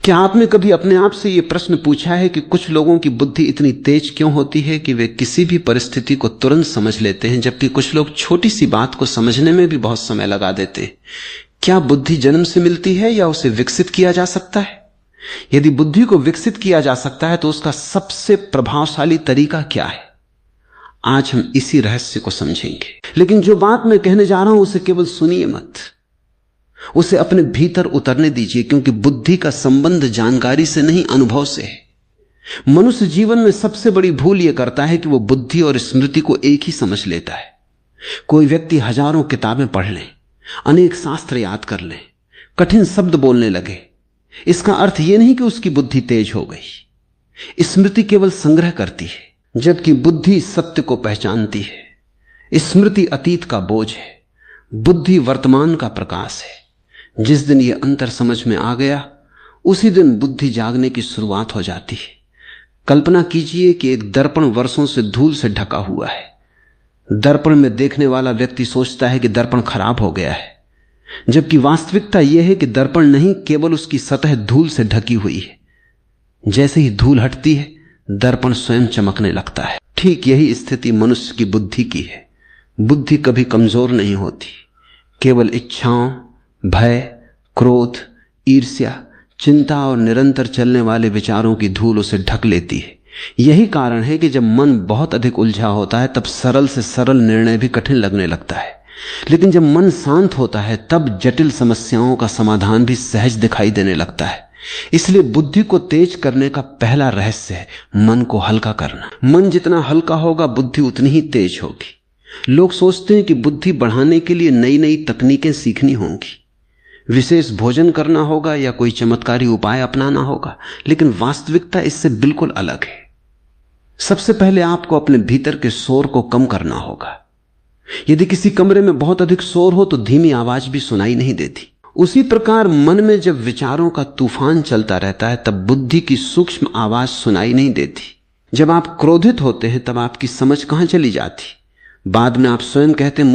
क्या आपने कभी अपने आप से यह प्रश्न पूछा है कि कुछ लोगों की बुद्धि इतनी तेज क्यों होती है कि वे किसी भी परिस्थिति को तुरंत समझ लेते हैं, जबकि कुछ लोग छोटी सी बात को समझने में भी बहुत समय लगा देते हैं? क्या बुद्धि जन्म से मिलती है या उसे विकसित किया जा सकता है? यदि बुद्धि को विकसित किया जा सकता है तो उसका सबसे प्रभावशाली तरीका क्या है? आज हम इसी रहस्य को समझेंगे। लेकिन जो बात मैं कहने जा रहा हूं उसे केवल सुनिए मत, उसे अपने भीतर उतरने दीजिए, क्योंकि बुद्धि का संबंध जानकारी से नहीं, अनुभव से है। मनुष्य जीवन में सबसे बड़ी भूल यह करता है कि वह बुद्धि और स्मृति को एक ही समझ लेता है। कोई व्यक्ति हजारों किताबें पढ़ ले, अनेक शास्त्र याद कर ले, कठिन शब्द बोलने लगे, इसका अर्थ यह नहीं कि उसकी बुद्धि तेज हो गई। स्मृति केवल संग्रह करती है, जबकि बुद्धि सत्य को पहचानती है। स्मृति अतीत का बोझ है, बुद्धि वर्तमान का प्रकाश है। जिस दिन यह अंतर समझ में आ गया, उसी दिन बुद्धि जागने की शुरुआत हो जाती है। कल्पना कीजिए कि एक दर्पण वर्षों से धूल से ढका हुआ है। दर्पण में देखने वाला व्यक्ति सोचता है कि दर्पण खराब हो गया है, जबकि वास्तविकता यह है कि दर्पण नहीं, केवल उसकी सतह धूल से ढकी हुई है। जैसे ही धूल हटती है, दर्पण स्वयं चमकने लगता है। ठीक यही स्थिति मनुष्य की बुद्धि की है। बुद्धि कभी कमजोर नहीं होती, केवल इच्छाओं, भय, क्रोध, ईर्ष्या, चिंता और निरंतर चलने वाले विचारों की धूल उसे ढक लेती है। यही कारण है कि जब मन बहुत अधिक उलझा होता है तब सरल से सरल निर्णय भी कठिन लगने लगता है, लेकिन जब मन शांत होता है तब जटिल समस्याओं का समाधान भी सहज दिखाई देने लगता है। इसलिए बुद्धि को तेज करने का पहला रहस्य है मन को हल्का करना। मन जितना हल्का होगा, बुद्धि उतनी ही तेज होगी। लोग सोचते हैं कि बुद्धि बढ़ाने के लिए नई नई तकनीकें सीखनी होंगी, विशेष भोजन करना होगा या कोई चमत्कारी उपाय अपनाना होगा, लेकिन वास्तविकता इससे बिल्कुल अलग है। सबसे पहले आपको अपने भीतर के शोर को कम करना होगा। यदि किसी कमरे में बहुत अधिक शोर हो तो धीमी आवाज भी सुनाई नहीं देती। उसी प्रकार मन में जब विचारों का तूफान चलता रहता है तब बुद्धि की सूक्ष्म आवाज सुनाई नहीं देती। जब आप क्रोधित होते हैं तब आपकी समझ कहां चली जाती? बाद में आप स्वयं कहते हैं